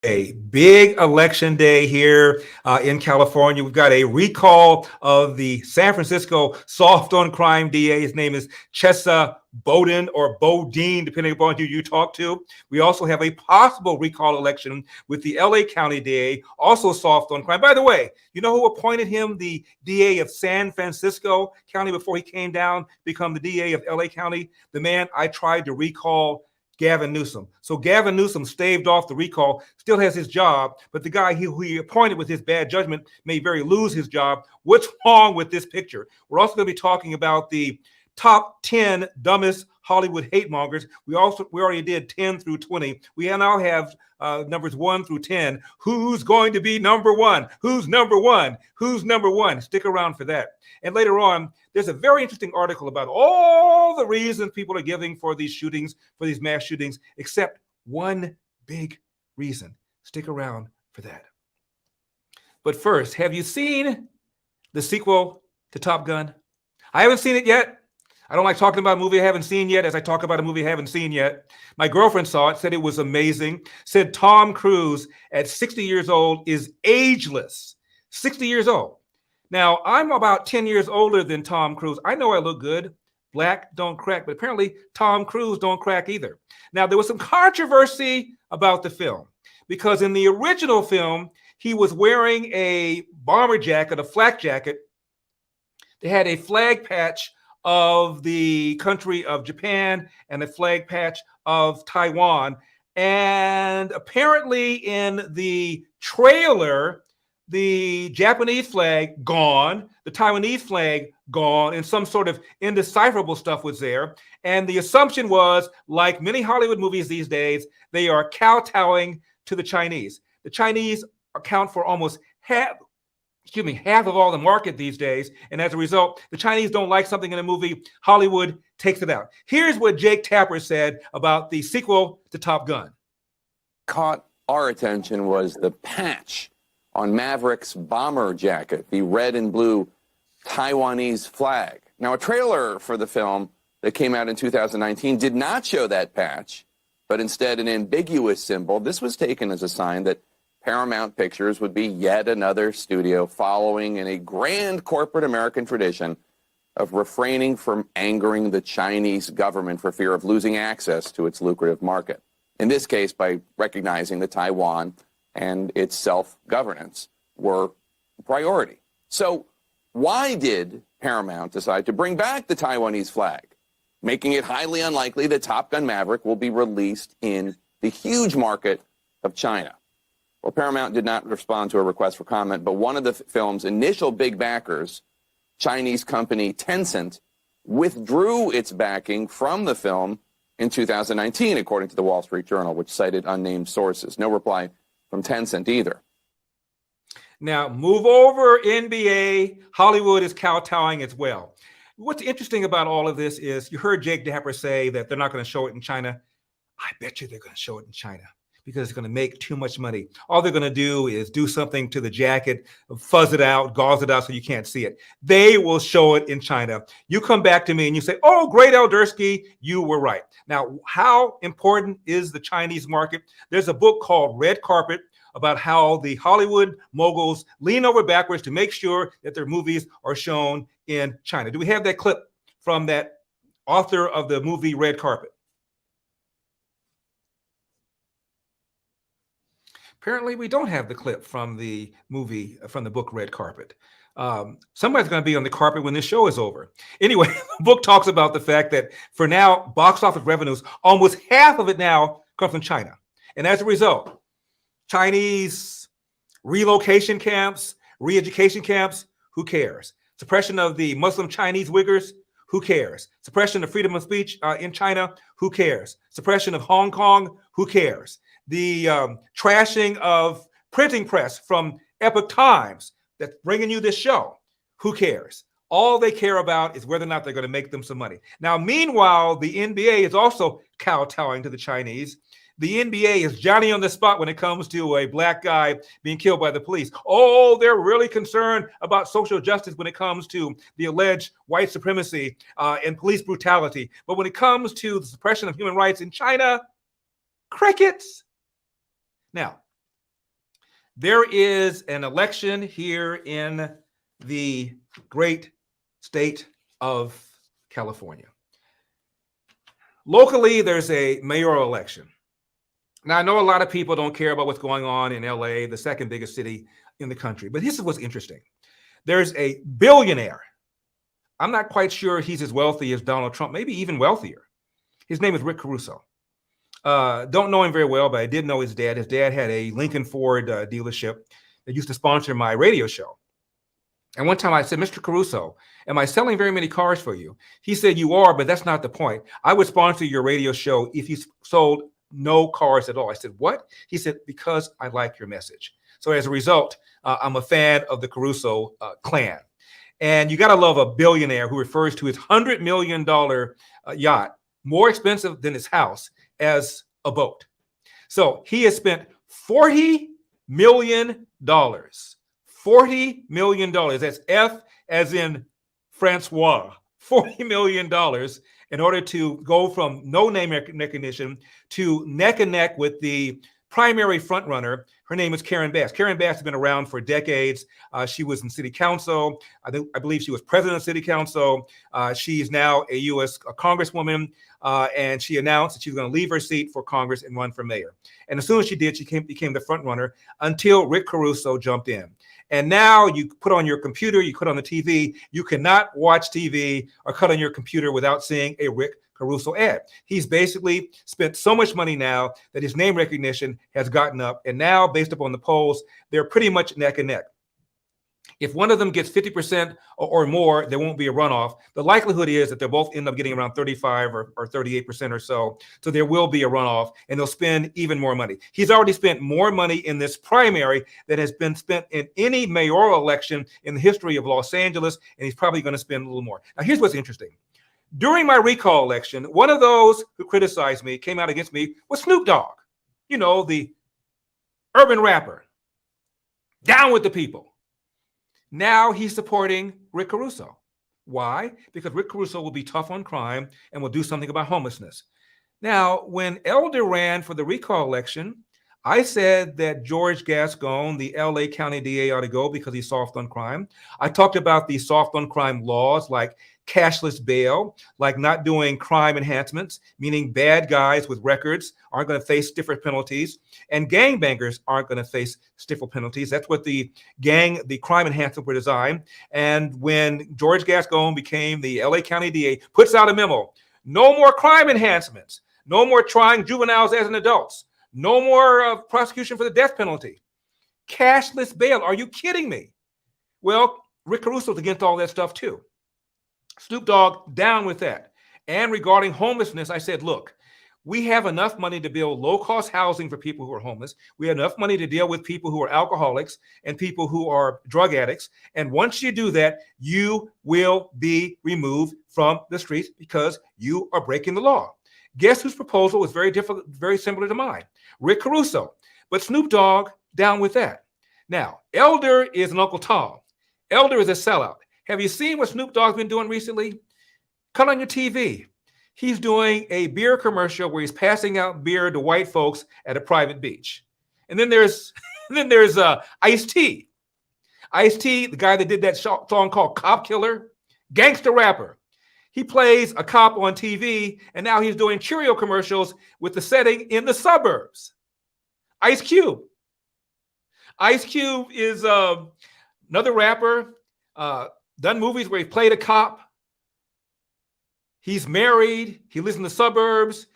A big election day here in California. We've got a recall of the San Francisco soft on crime DA. His name is Chesa Boudin or Bodine, depending upon who you talk to. We also have a possible recall election with the LA County DA, also soft on crime. By the way, you know who appointed him the DA of San Francisco County before he came down to become the DA of LA County? The man I tried to recall, Gavin Newsom. So Gavin Newsom staved off the recall, still has his job, but the guy who he appointed with his bad judgment may very lose his job. What's wrong with this picture? We're also going to be talking about the top 10 dumbest Hollywood hate mongers. We already did 10 through 20. We now have numbers 1 through 10. Who's going to be number one? Who's number one? Who's number one? Stick around for that. And later on, there's a very interesting article about all the reasons people are giving for these shootings, for these mass shootings, except one big reason. Stick around for that. But first, have you seen the sequel to Top Gun? I haven't seen it yet. I don't like talking about a movie I haven't seen yet as I talk about a movie I haven't seen yet. My girlfriend saw it, said it was amazing, said Tom Cruise at 60 years old is ageless. 60 years old. Now, I'm about 10 years older than Tom Cruise. I know I look good. Black don't crack, but apparently Tom Cruise don't crack either. Now, there was some controversy about the film because in the original film, he was wearing a bomber jacket, a flak jacket. They had a flag patch of the country of Japan and a flag patch of Taiwan. And apparently in the trailer, the Japanese flag gone, the Taiwanese flag gone, and some sort of indecipherable stuff was there. And the assumption was, like many Hollywood movies these days, they are kowtowing to the Chinese. The Chinese account for almost half of all the market these days. And as a result, the Chinese don't like something in a movie, Hollywood takes it out. Here's what Jake Tapper said about the sequel to Top Gun. Caught our attention was the patch on Maverick's bomber jacket, the red and blue Taiwanese flag. Now, a trailer for the film that came out in 2019 did not show that patch, but instead an ambiguous symbol. This was taken as a sign that Paramount Pictures would be yet another studio following in a grand corporate American tradition of refraining from angering the Chinese government for fear of losing access to its lucrative market. In this case, by recognizing that Taiwan and its self-governance were a priority. So why did Paramount decide to bring back the Taiwanese flag, making it highly unlikely that Top Gun Maverick will be released in the huge market of China? Well, Paramount did not respond to a request for comment, but one of the film's initial big backers, Chinese company Tencent, withdrew its backing from the film in 2019, according to the Wall Street Journal, which cited unnamed sources. No reply from Tencent either. Now, move over, NBA. Hollywood is kowtowing as well. What's interesting about all of this is you heard Jake Tapper say that they're not going to show it in China. I bet you they're going to show it in China because it's going to make too much money. All they're going to do is do something to the jacket, fuzz it out, gauze it out so you can't see it. They will show it in China. You come back to me and you say, oh, great Eldersky, you were right. Now, how important is the Chinese market? There's a book called Red Carpet about how the Hollywood moguls lean over backwards to make sure that their movies are shown in China. Do we have that clip from that author of the movie Red Carpet? Apparently, we don't have the clip from the movie, from the book Red Carpet. Somebody's going to be on the carpet when this show is over. Anyway, the book talks about the fact that for now, box office revenues, almost half of it now comes from China. And as a result, Chinese relocation camps, re-education camps, who cares? Suppression of the Muslim Chinese Uyghurs, who cares? Suppression of freedom of speech in China, who cares? Suppression of Hong Kong, who cares? The trashing of printing press from Epoch Times that's bringing you this show, who cares? All they care about is whether or not they're going to make them some money. Now, meanwhile, the NBA is also kowtowing to the Chinese. The NBA is Johnny on the spot when it comes to a black guy being killed by the police. Oh, they're really concerned about social justice when it comes to the alleged white supremacy and police brutality. But when it comes to the suppression of human rights in China, crickets. Now, there is an election here in the great state of California. Locally, there's a mayoral election. Now, I know a lot of people don't care about what's going on in LA, the second biggest city in the country, but this is what's interesting. There's a billionaire. I'm not quite sure he's as wealthy as Donald Trump, maybe even wealthier. His name is Rick Caruso. Don't know him very well, but I did know his dad. His dad had a Lincoln Ford dealership that used to sponsor my radio show. And one time I said, Mr. Caruso, am I selling very many cars for you? He said, you are, but that's not the point. I would sponsor your radio show if you sold no cars at all. I said, what? He said, because I like your message. So as a result, I'm a fan of the Caruso clan. And you got to love a billionaire who refers to his $100 million yacht, more expensive than his house, as a boat. So he has spent $40 million. $40 million. That's F as in Francois. $40 million in order to go from no name recognition to neck and neck with the primary frontrunner. Her name is Karen Bass. Karen Bass has been around for decades. She was in city council. I believe she was president of city council. She is now a U.S. congresswoman, and she announced that she's going to leave her seat for Congress and run for mayor. And as soon as she did, she became the frontrunner until Rick Caruso jumped in. And now you put on your computer, you put on the TV, you cannot watch TV or cut on your computer without seeing a Rick Caruso ad. He's basically spent so much money now that his name recognition has gotten up. And now, based upon the polls, they're pretty much neck and neck. If one of them gets 50% or more, there won't be a runoff. The likelihood is that they'll both end up getting around 35 or 38% or so. So there will be a runoff, and they'll spend even more money. He's already spent more money in this primary than has been spent in any mayoral election in the history of Los Angeles, and he's probably going to spend a little more. Now, here's what's interesting. During my recall election, one of those who criticized me, came out against me, was Snoop Dogg. You know, the urban rapper. Down with the people. Now he's supporting Rick Caruso. Why? Because Rick Caruso will be tough on crime and will do something about homelessness. Now, when Elder ran for the recall election, I said that George Gascon, the LA County DA, ought to go because he's soft on crime. I talked about the soft on crime laws like cashless bail, like not doing crime enhancements, meaning bad guys with records aren't going to face stiffer penalties, and gangbangers aren't going to face stiffer penalties. That's what the crime enhancement were designed. And when George Gascon became the LA County DA, puts out a memo, no more crime enhancements, no more trying juveniles as an adults, no more prosecution for the death penalty. Cashless bail. Are you kidding me? Well, Rick Caruso's against all that stuff too. Snoop Dogg down with that. And regarding homelessness, I said, look, we have enough money to build low-cost housing for people who are homeless. We have enough money to deal with people who are alcoholics and people who are drug addicts. And once you do that, you will be removed from the streets because you are breaking the law. Guess whose proposal was very similar to mine? Rick Caruso. But Snoop Dogg down with that. Now, Elder is an Uncle Tom. Elder is a sellout. Have you seen what Snoop Dogg's been doing recently? Cut on your TV. He's doing a beer commercial where he's passing out beer to white folks at a private beach. And then there's Ice-T. Ice-T, the guy that did that song called Cop Killer, gangster rapper. He plays a cop on TV, and now he's doing Cheerio commercials with the setting in the suburbs. Ice Cube, Ice Cube is another rapper, done movies where he played a cop. He's married. He lives in the suburbs.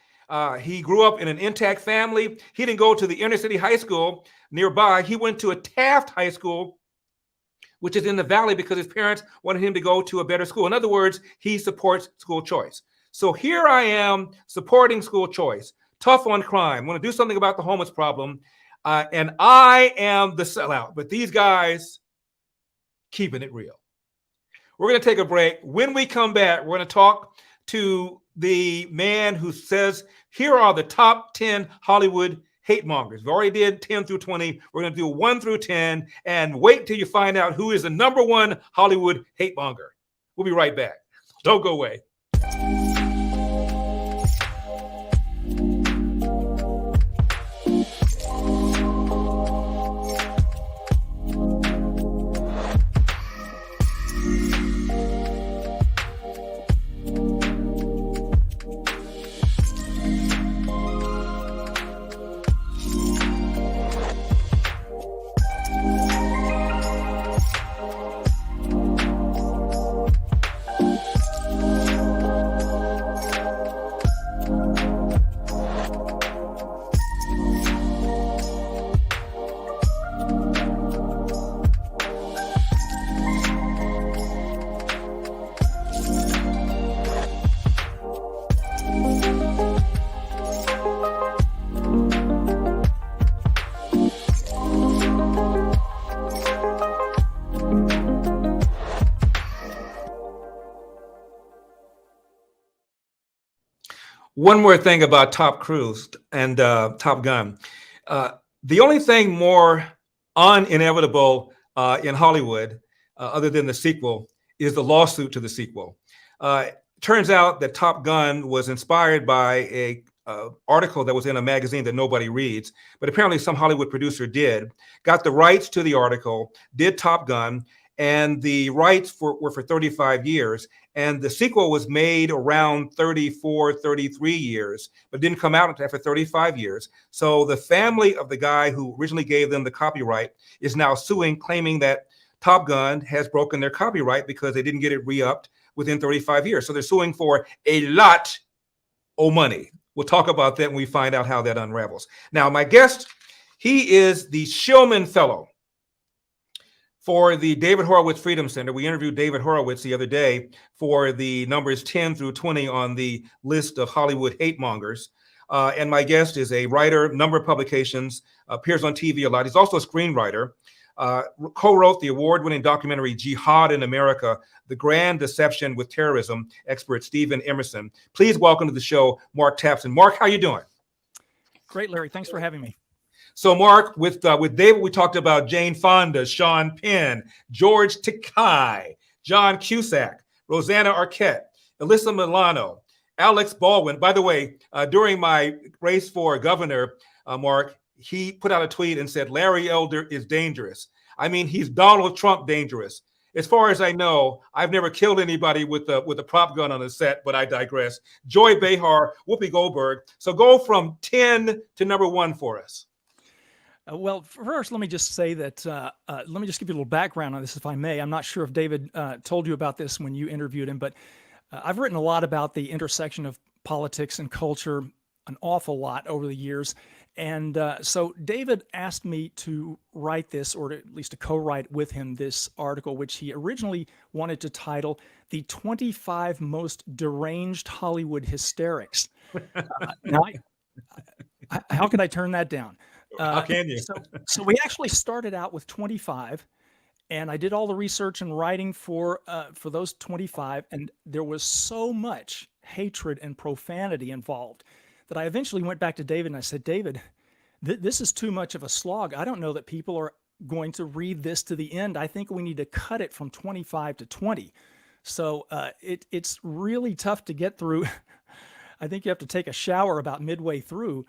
He grew up in an intact family. He didn't go to the inner city high school nearby. He went to a Taft High School, which is in the valley, because his parents wanted him to go to a better school. In other words, he supports school choice. So here I am supporting school choice, tough on crime, want to do something about the homeless problem, and I am the sellout. But these guys keeping it real. We're going to take a break. When we come back, we're going to talk to the man who says, here are the top 10 Hollywood hate mongers. We already did 10 through 20. We're going to do 1 through 10, and wait till you find out who is the number one Hollywood hate monger. We'll be right back. Don't go away. One more thing about Top Cruise and Top Gun. The only thing more inevitable in Hollywood, other than the sequel, is the lawsuit to the sequel. Turns out that Top Gun was inspired by a article that was in a magazine that nobody reads, but apparently some Hollywood producer did, got the rights to the article, did Top Gun, and the rights were for 35 years. And the sequel was made around 34, 33 years, but didn't come out after 35 years. So the family of the guy who originally gave them the copyright is now suing, claiming that Top Gun has broken their copyright because they didn't get it re-upped within 35 years. So they're suing for a lot of money. We'll talk about that when we find out how that unravels. Now, my guest, he is the Shillman Fellow for the David Horowitz Freedom Center. We interviewed David Horowitz the other day for the numbers 10 through 20 on the list of Hollywood hate mongers. And my guest is a writer, number of publications, appears on TV a lot. He's also a screenwriter, co-wrote the award-winning documentary Jihad in America, The Grand Deception with Terrorism, expert Stephen Emerson. Please welcome to the show, Mark Tapson. Mark, how you doing? Great, Larry. Thanks for having me. So, Mark, with David, we talked about Jane Fonda, Sean Penn, George Takei, John Cusack, Rosanna Arquette, Alyssa Milano, Alex Baldwin. By the way, during my race for governor, Mark, he put out a tweet and said, Larry Elder is dangerous. I mean, he's Donald Trump dangerous. As far as I know, I've never killed anybody with a prop gun on a set, but I digress. Joy Behar, Whoopi Goldberg. So go from 10 to number 1 for us. Well, first, let me just say that, let me just give you a little background on this, if I may. I'm not sure if David told you about this when you interviewed him, but I've written a lot about the intersection of politics and culture, an awful lot over the years. And so David asked me to write this, or at least to co-write with him this article, which he originally wanted to title The 25 Most Deranged Hollywood Hysterics. Now, how could I turn that down? How can you? So we actually started out with 25, and I did all the research and writing for those 25, and there was so much hatred and profanity involved that I eventually went back to David and I said, David, this is too much of a slog. I don't know that people are going to read this to the end. I think we need to cut it from 25 to 20. So it's really tough to get through. I think you have to take a shower about midway through.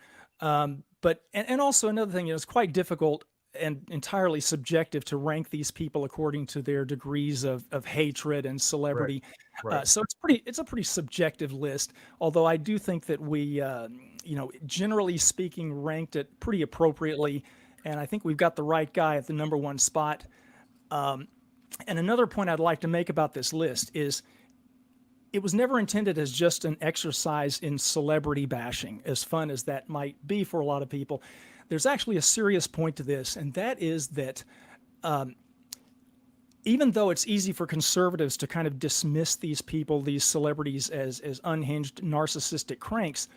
But also another thing, it's quite difficult and entirely subjective to rank these people according to their degrees of hatred and celebrity. Right. So it's a pretty subjective list, although I do think that we, generally speaking, ranked it pretty appropriately. and I think we've got the right guy at the number one spot. And another point I'd like to make about this list is it was never intended as just an exercise in celebrity bashing, as fun as that might be for a lot of people. There's actually a serious point to this, and that is that even though it's easy for conservatives to kind of dismiss these people, these celebrities, as unhinged, narcissistic cranks,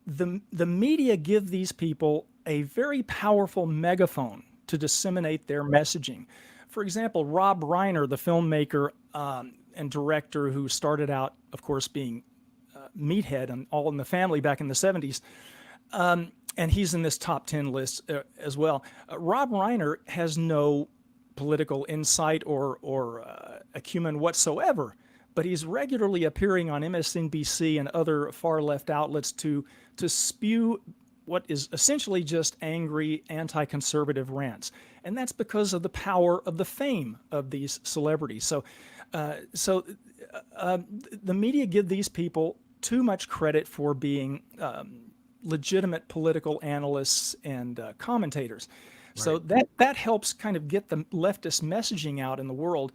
the media give these people a very powerful megaphone to disseminate their messaging. For example, Rob Reiner, the filmmaker and director who started out, of course, being Meathead and All in the Family back in the 70s, and he's in this top 10 list as well. Rob Reiner has no political insight or acumen whatsoever, but he's regularly appearing on MSNBC and other far-left outlets to spew what is essentially just angry, anti-conservative rants. And that's because of the power of the fame of these celebrities. So the media give these people too much credit for being legitimate political analysts and commentators. Right. So that helps kind of get the leftist messaging out in the world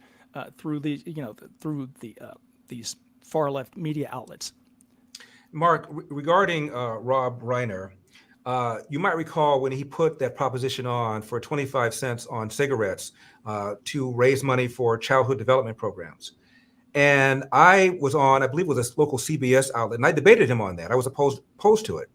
through these far left media outlets. Mark, regarding Rob Reiner, you might recall when he put that proposition on for 25 cents on cigarettes to raise money for childhood development programs. And I was on, I believe it was a local CBS outlet, and I debated him on that. I was opposed to it.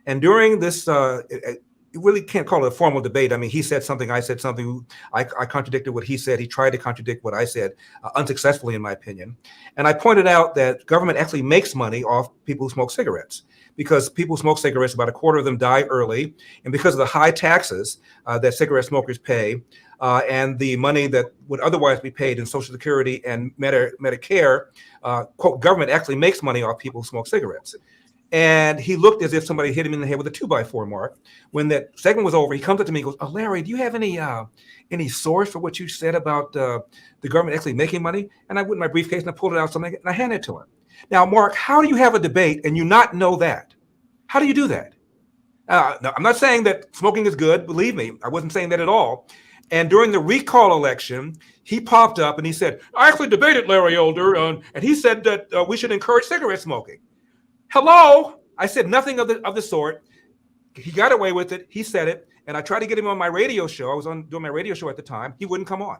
And during this, you really can't call it a formal debate. I mean, he said something, I said something. I contradicted what he said. He tried to contradict what I said, unsuccessfully, in my opinion. And I pointed out that government actually makes money off people who smoke cigarettes, because people who smoke cigarettes, about a quarter of them die early. And because of the high taxes that cigarette smokers pay, and the money that would otherwise be paid in Social Security and Medicare, quote, government actually makes money off people who smoke cigarettes. And he looked as if somebody hit him in the head with a 2x4, Mark. When that segment was over, he comes up to me and goes, "Oh, Larry, do you have any source for what you said about the government actually making money?" And I went in my briefcase and I pulled it out something and I handed it to him. Now, Mark, how do you have a debate and you not know that? How do you do that? No, I'm not saying that smoking is good. Believe me, I wasn't saying that at all. And during the recall election, he popped up and he said, "I actually debated Larry Elder, and he said that we should encourage cigarette smoking." Hello, I said nothing of the sort. He got away with it. He said it, and I tried to get him on my radio show. I was doing my radio show at the time. He wouldn't come on.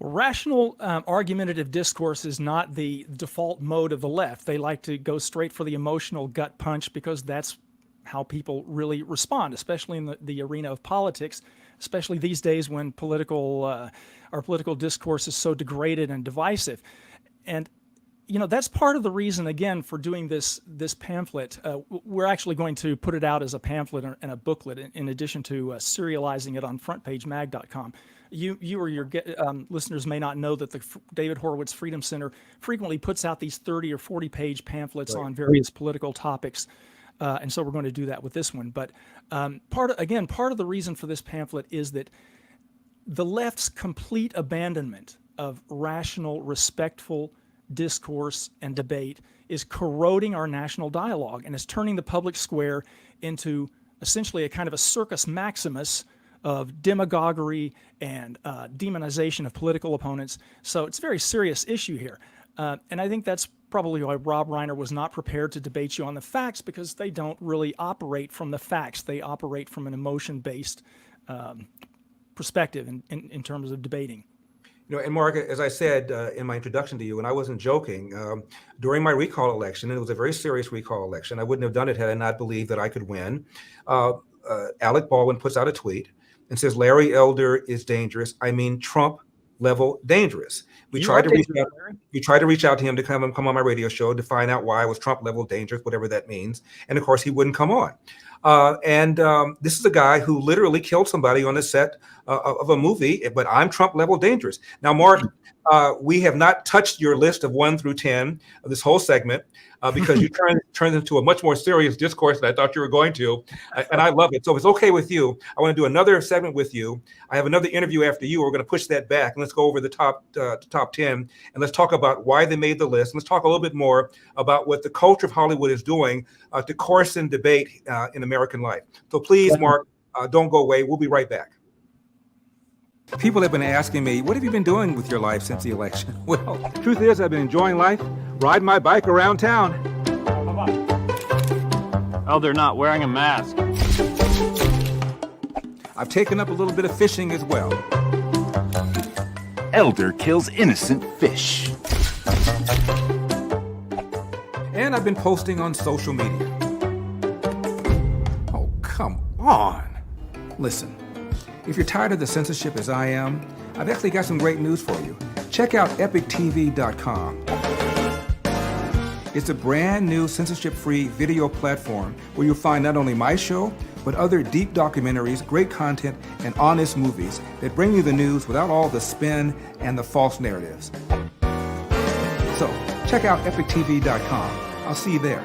Rational argumentative discourse is not the default mode of the left. They like to go straight for the emotional gut punch because that's how people really respond, especially in the arena of politics, especially these days when our political discourse is so degraded and divisive. And that's part of the reason, again, for doing this pamphlet. We're actually going to put it out as a pamphlet and a booklet in addition to serializing it on frontpagemag.com. You or your listeners may not know that the David Horowitz Freedom Center frequently puts out these 30 or 40-page pamphlets on various political topics. And so we're going to do that with this one. But part of the reason for this pamphlet is that the left's complete abandonment of rational, respectful discourse and debate is corroding our national dialogue and is turning the public square into essentially a kind of a circus maximus of demagoguery and demonization of political opponents. So it's a very serious issue here. And I think that's probably why Rob Reiner was not prepared to debate you on the facts, because they don't really operate from the facts. They operate from an emotion-based perspective in terms of debating. And Mark, as I said in my introduction to you, and I wasn't joking, during my recall election, and it was a very serious recall election, I wouldn't have done it had I not believed that I could win. Alec Baldwin puts out a tweet and says, "Larry Elder is dangerous. I mean, Trump level dangerous." We tried to reach out to him to come on my radio show to find out why I was Trump level dangerous, whatever that means. And of course, he wouldn't come on. This is a guy who literally killed somebody on the set of a movie, but I'm Trump level dangerous. Now, Mark, we have not touched your list of 1 through 10 of this whole segment because you turned into a much more serious discourse than I thought you were going to. And I love it. So if it's okay with you, I want to do another segment with you. I have another interview after you. We're going to push that back and let's go over the top 10 and let's talk about why they made the list. Let's talk a little bit more about what the culture of Hollywood is doing to coarsen debate in American life. So please, Mark, don't go away. We'll be right back. People have been asking me, what have you been doing with your life since the election? Well, the truth is I've been enjoying life, riding my bike around town. Oh, they're not wearing a mask. I've taken up a little bit of fishing as well. Elder kills innocent fish. And I've been posting on social media. Oh, come on. Listen, if you're tired of the censorship as I am, I've actually got some great news for you. Check out epictv.com. It's a brand new censorship-free video platform where you'll find not only my show, but other deep documentaries, great content, and honest movies that bring you the news without all the spin and the false narratives. So, check out epictv.com. I'll see you there.